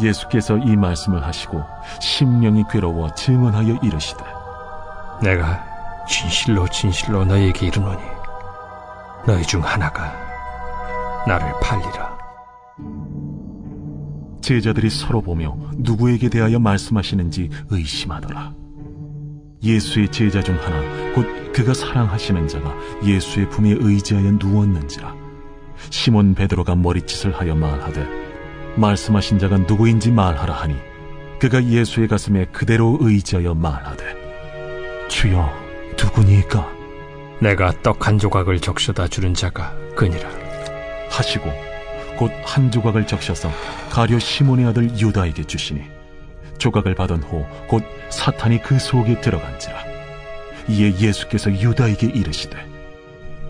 예수께서 이 말씀을 하시고 심령이 괴로워 증언하여 이르시되 내가 진실로 진실로 너희에게 이르노니 너희 중 하나가 나를 팔리라. 제자들이 서로 보며 누구에게 대하여 말씀하시는지 의심하더라. 예수의 제자 중 하나 곧 그가 사랑하시는 자가 예수의 품에 의지하여 누웠는지라. 시몬 베드로가 머리짓을 하여 말하되 말씀하신 자가 누구인지 말하라 하니 그가 예수의 가슴에 그대로 의지하여 말하되 주여 누구니까? 내가 떡 한 조각을 적셔다 주는 자가 그니라 하시고 곧 한 조각을 적셔서 가룟 시몬의 아들 유다에게 주시니 조각을 받은 후 곧 사탄이 그 속에 들어간지라. 이에 예수께서 유다에게 이르시되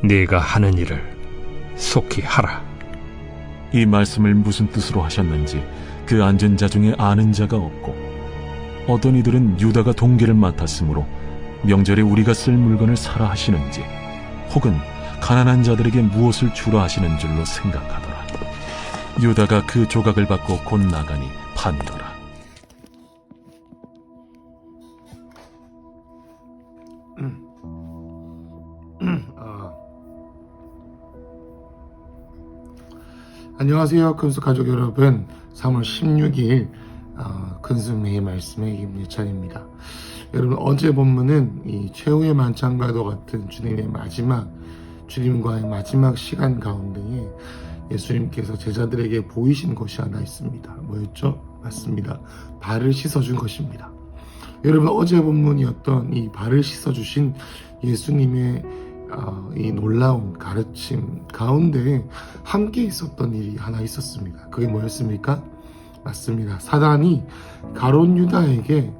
네가 하는 일을 속히 하라. 이 말씀을 무슨 뜻으로 하셨는지 그 앉은 자 중에 아는 자가 없고 어떤 이들은 유다가 동계를 맡았으므로 명절에 우리가 쓸 물건을 사라 하시는지 혹은 가난한 자들에게 무엇을 주라 하시는 줄로 생각하더라. 유다가 그 조각을 받고 곧 나가니 판이더라. 안녕하세요, 큰수 가족 여러분. 3월 16일 큰수매의 말씀의 김예찬입니다. 여러분, 어제 본문은 이 최후의 만찬과도 같은 주님과의 마지막 시간 가운데에 예수님께서 제자들에게 보이신 것이 하나 있습니다. 뭐였죠? 맞습니다. 발을 씻어준 것입니다. 여러분, 어제 본문이었던 이 발을 씻어주신 예수님의 이 놀라운 가르침 가운데 함께 있었던 일이 하나 있었습니다. 그게 뭐였습니까? 맞습니다. 사단이 가룟 유다에게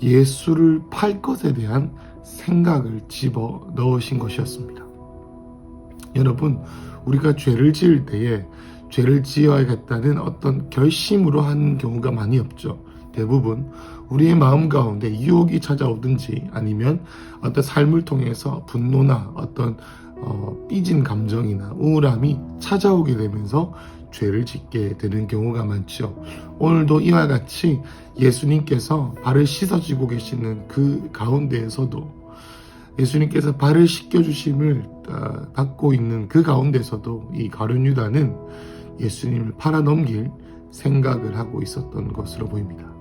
예수를 팔 것에 대한 생각을 집어 넣으신 것이었습니다. 여러분, 우리가 죄를 지을 때에 죄를 지어야겠다는 어떤 결심으로 하는 경우가 많이 없죠. 대부분 우리의 마음 가운데 유혹이 찾아오든지 아니면 어떤 삶을 통해서 분노나 어떤 삐진 감정이나 우울함이 찾아오게 되면서 죄를 짓게 되는 경우가 많죠. 오늘도 이와 같이 예수님께서 발을 씻어주고 계시는 그 가운데에서도 예수님께서 발을 씻겨주심을 받고 있는 그 가운데서도 이 가룟 유다는 예수님을 팔아넘길 생각을 하고 있었던 것으로 보입니다.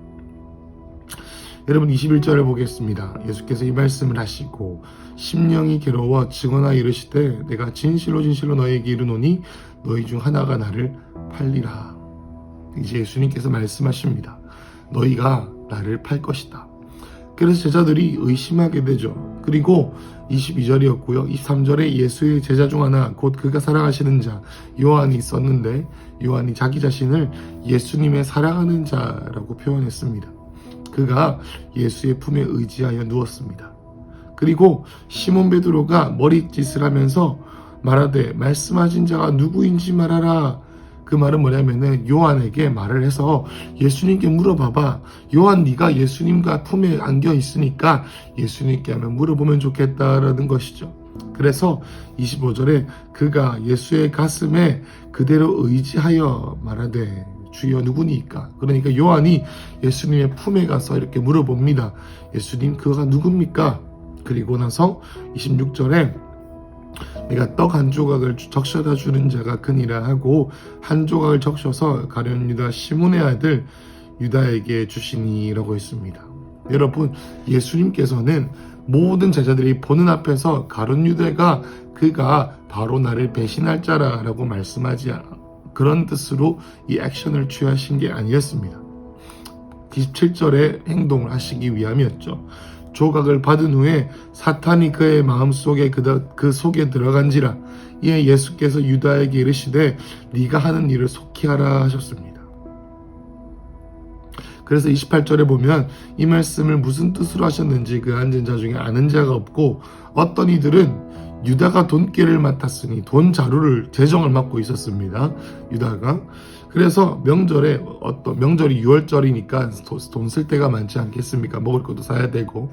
여러분, 21절을 보겠습니다. 예수께서 이 말씀을 하시고 심령이 괴로워 증언하여 이르시되 내가 진실로 진실로 너희에게 이르노니 너희 중 하나가 나를 팔리라. 이제 예수님께서 말씀하십니다. 너희가 나를 팔 것이다. 그래서 제자들이 의심하게 되죠. 그리고 22절이었고요. 23절에 예수의 제자 중 하나 곧 그가 사랑하시는 자 요한이 있었는데 요한이 자기 자신을 예수님의 사랑하는 자라고 표현했습니다. 그가 예수의 품에 의지하여 누웠습니다. 그리고 시몬 베드로가 머리짓을 하면서 말하되 말씀하신 자가 누구인지 말하라. 그 말은 뭐냐면은 요한에게 말을 해서 예수님께 물어봐봐. 요한, 네가 예수님과 품에 안겨 있으니까 예수님께 한번 물어보면 좋겠다라는 것이죠. 그래서 25절에 그가 예수의 가슴에 그대로 의지하여 말하되 주여 누구니까? 그러니까 요한이 예수님의 품에 가서 이렇게 물어봅니다. 예수님, 그가 누굽니까? 그리고 나서 26절에 내가 떡 한 조각을 적셔다 주는 자가 그니라 하고 한 조각을 적셔서 가룟 유다 시몬의 아들 유다에게 주시니라고 했습니다. 여러분, 예수님께서는 모든 제자들이 보는 앞에서 가룟 유다가 그가 바로 나를 배신할 자라라고 말씀하지 그런 뜻으로 이 액션을 취하신 게 아니었습니다. 27절에 행동을 하시기 위함이었죠. 조각을 받은 후에 사탄이 그의 마음속에 그 속에 들어간지라. 이에 예수께서 유다에게 이르시되 네가 하는 일을 속히 하라 하셨습니다. 그래서 28절에 보면 이 말씀을 무슨 뜻으로 하셨는지 그 앉은 자 중에 아는 자가 없고 어떤 이들은 유다가 돈꾀를 맡았으니 돈 자루를 재정을 맡고 있었습니다. 유다가. 그래서 명절이 6월절이니까 돈 쓸 데가 많지 않겠습니까? 먹을 것도 사야 되고.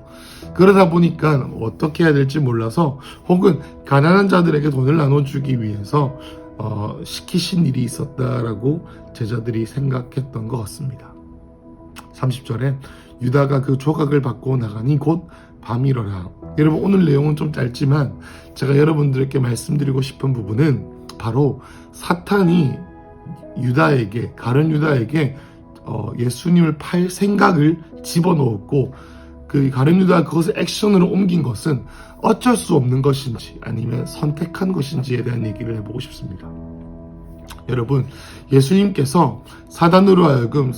그러다 보니까 어떻게 해야 될지 몰라서 혹은 가난한 자들에게 돈을 나눠주기 위해서 시키신 일이 있었다라고 제자들이 생각했던 것 같습니다. 30절에 유다가 그 조각을 받고 나가니 곧 밤이러라. 여러분, 오늘 내용은 좀 짧지만 제가 여러분들에게 말씀드리고 싶은 부분은 바로 사탄이 유다에게, 가룟 유다에게 예수님을 팔 생각을 집어넣었고, 그 가룟 유다가 그것을 액션으로 옮긴 것은 어쩔 수 없는 것인지 아니면 선택한 것인지에 대한 얘기를 해보고 싶습니다. 여러분, 예수님께서 사단으로 하여금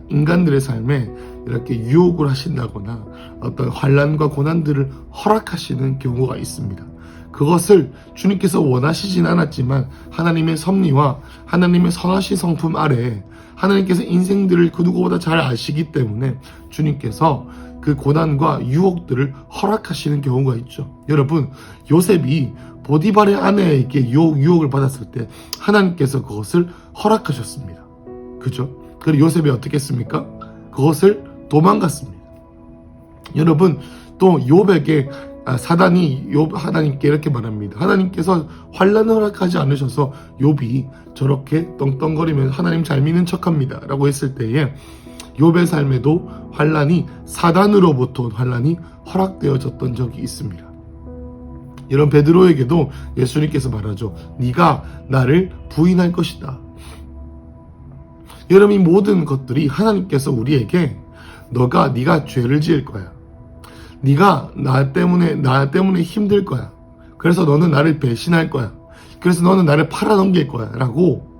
인간들의 삶에 이렇게 유혹을 하신다거나 어떤 환난과 고난들을 허락하시는 경우가 있습니다. 그것을 주님께서 원하시진 않았지만 하나님의 섭리와 하나님의 선하신 성품 아래 하나님께서 인생들을 그 누구보다 잘 아시기 때문에 주님께서 그 고난과 유혹들을 허락하시는 경우가 있죠. 여러분, 요셉이 보디발의 아내에게 유혹을 받았을 때 하나님께서 그것을 허락하셨습니다. 그죠? 그리고 요셉이 어떻게 했습니까? 그것을 도망갔습니다. 여러분, 또 욥에게 사단이 하나님께 이렇게 말합니다. 하나님께서 환난을 허락하지 않으셔서 욥이 저렇게 떵떵거리면서 하나님 잘 믿는 척합니다 라고 했을 때에 욥의 삶에도 환난이, 사단으로부터 환난이 허락되어졌던 적이 있습니다. 이런 베드로에게도 예수님께서 말하죠. 네가 나를 부인할 것이다. 여러분, 이 모든 것들이 하나님께서 우리에게 네가 죄를 지을 거야. 네가 나 때문에 힘들 거야. 그래서 너는 나를 배신할 거야. 그래서 너는 나를 팔아넘길 거야 라고,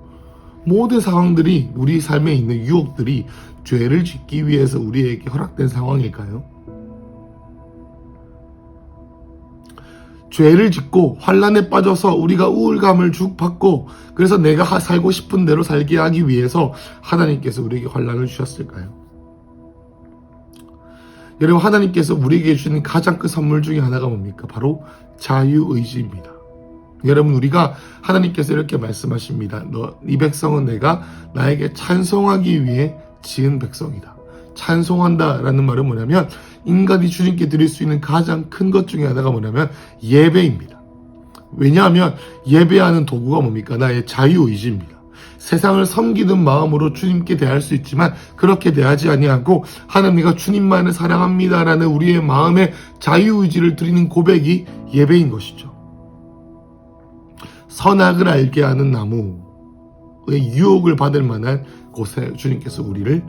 모든 상황들이, 우리 삶에 있는 유혹들이 죄를 짓기 위해서 우리에게 허락된 상황일까요? 죄를 짓고 환난에 빠져서 우리가 우울감을 받고 그래서 내가 살고 싶은 대로 살게 하기 위해서 하나님께서 우리에게 환난을 주셨을까요? 여러분, 하나님께서 우리에게 주시는 가장 큰 선물 중에 하나가 뭡니까? 바로 자유의지입니다. 여러분, 우리가 하나님께서 이렇게 말씀하십니다. 이 백성은 내가 나에게 찬송하기 위해 지은 백성이다. 찬송한다 라는 말은 뭐냐면, 인간이 주님께 드릴 수 있는 가장 큰 것 중에 하나가 뭐냐면 예배입니다. 왜냐하면 예배하는 도구가 뭡니까? 나의 자유의지입니다. 세상을 섬기는 마음으로 주님께 대할 수 있지만 그렇게 대하지 아니하고 하나님, 내가 주님만을 사랑합니다 라는 우리의 마음의 자유의지를 드리는 고백이 예배인 것이죠. 선악을 알게 하는 나무의 유혹을 받을 만한 곳에 주님께서 우리를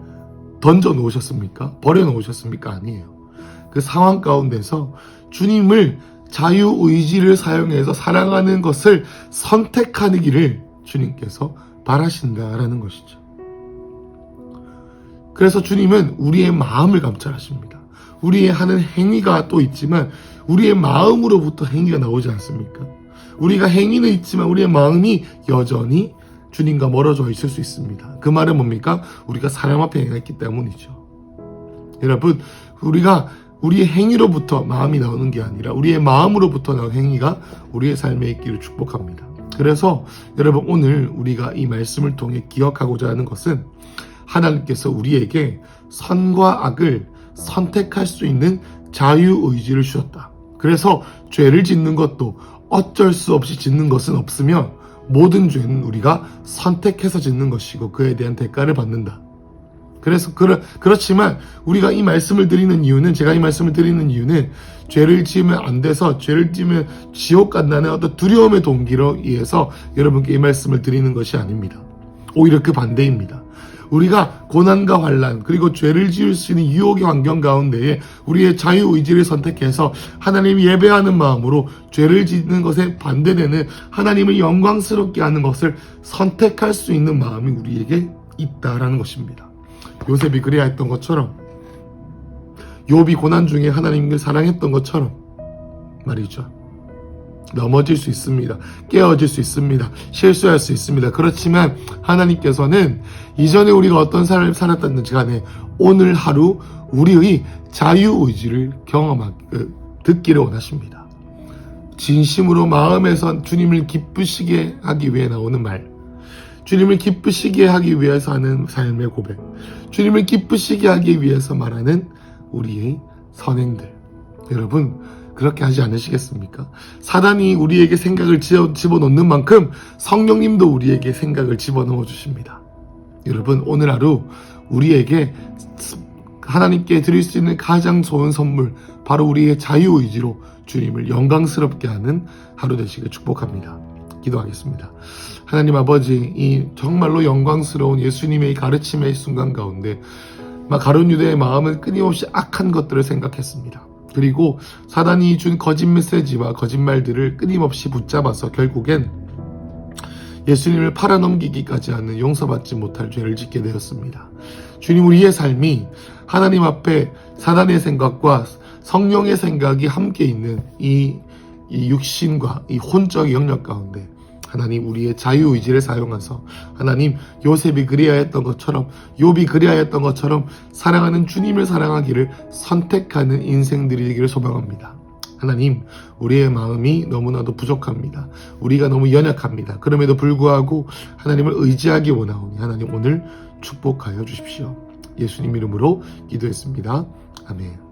던져 놓으셨습니까? 버려 놓으셨습니까? 아니에요. 그 상황 가운데서 주님을, 자유의지를 사용해서 사랑하는 것을 선택하기를 주님께서 바라신다라는 것이죠. 그래서 주님은 우리의 마음을 감찰하십니다. 우리의 하는 행위가 또 있지만 우리의 마음으로부터 행위가 나오지 않습니까? 우리가 행위는 있지만 우리의 마음이 여전히 주님과 멀어져 있을 수 있습니다. 그 말은 뭡니까? 우리가 사람 앞에 행했기 때문이죠. 여러분, 우리의 행위로부터 마음이 나오는 게 아니라 우리의 마음으로부터 나온 행위가 우리의 삶에 있기를 축복합니다. 그래서 여러분, 오늘 우리가 이 말씀을 통해 기억하고자 하는 것은 하나님께서 우리에게 선과 악을 선택할 수 있는 자유의지를 주셨다. 그래서 죄를 짓는 것도 어쩔 수 없이 짓는 것은 없으며 모든 죄는 우리가 선택해서 짓는 것이고 그에 대한 대가를 받는다. 그래서 그렇지만 우리가 이 말씀을 드리는 이유는, 제가 이 말씀을 드리는 이유는 죄를 지으면 안 돼서, 죄를 지으면 지옥 간다는 어떤 두려움의 동기로 의해서 여러분께 이 말씀을 드리는 것이 아닙니다. 오히려 그 반대입니다. 우리가 고난과 환난 그리고 죄를 지을 수 있는 유혹의 환경 가운데에 우리의 자유의지를 선택해서 하나님을 예배하는 마음으로 죄를 짓는 것에 반대되는 하나님을 영광스럽게 하는 것을 선택할 수 있는 마음이 우리에게 있다라는 것입니다. 요셉이 그래야 했던 것처럼, 욥이 고난 중에 하나님을 사랑했던 것처럼 말이죠. 넘어질 수 있습니다. 깨어질 수 있습니다. 실수할 수 있습니다. 그렇지만 하나님께서는 이전에 우리가 어떤 삶을 살았든지 간에 오늘 하루 우리의 자유의지를 듣기를 원하십니다. 진심으로 마음에서 주님을 기쁘시게 하기 위해 나오는 말, 주님을 기쁘시게 하기 위해서 하는 삶의 고백, 주님을 기쁘시게 하기 위해서 말하는 우리의 선행들. 여러분, 그렇게 하지 않으시겠습니까? 사단이 우리에게 생각을 집어넣는 만큼 성령님도 우리에게 생각을 집어넣어 주십니다. 여러분, 오늘 하루 우리에게 하나님께 드릴 수 있는 가장 좋은 선물, 바로 우리의 자유의지로 주님을 영광스럽게 하는 하루 되시길 축복합니다. 기도하겠습니다. 하나님 아버지, 이 정말로 영광스러운 예수님의 가르침의 순간 가운데 가룟 유대의 마음은 끊임없이 악한 것들을 생각했습니다. 그리고 사단이 준 거짓 메시지와 거짓말들을 끊임없이 붙잡아서 결국엔 예수님을 팔아넘기기까지 하는 용서받지 못할 죄를 짓게 되었습니다. 주님, 우리의 삶이 하나님 앞에 사단의 생각과 성령의 생각이 함께 있는 이 육신과 이 혼적 영역 가운데 하나님, 우리의 자유의지를 사용해서 하나님, 요셉이 그리하여 했던 것처럼, 욥이 그리하여 했던 것처럼 사랑하는 주님을 사랑하기를 선택하는 인생들이 되기를 소망합니다. 하나님, 우리의 마음이 너무나도 부족합니다. 우리가 너무 연약합니다. 그럼에도 불구하고 하나님을 의지하기 원하오니 하나님, 오늘 축복하여 주십시오. 예수님 이름으로 기도했습니다. 아멘.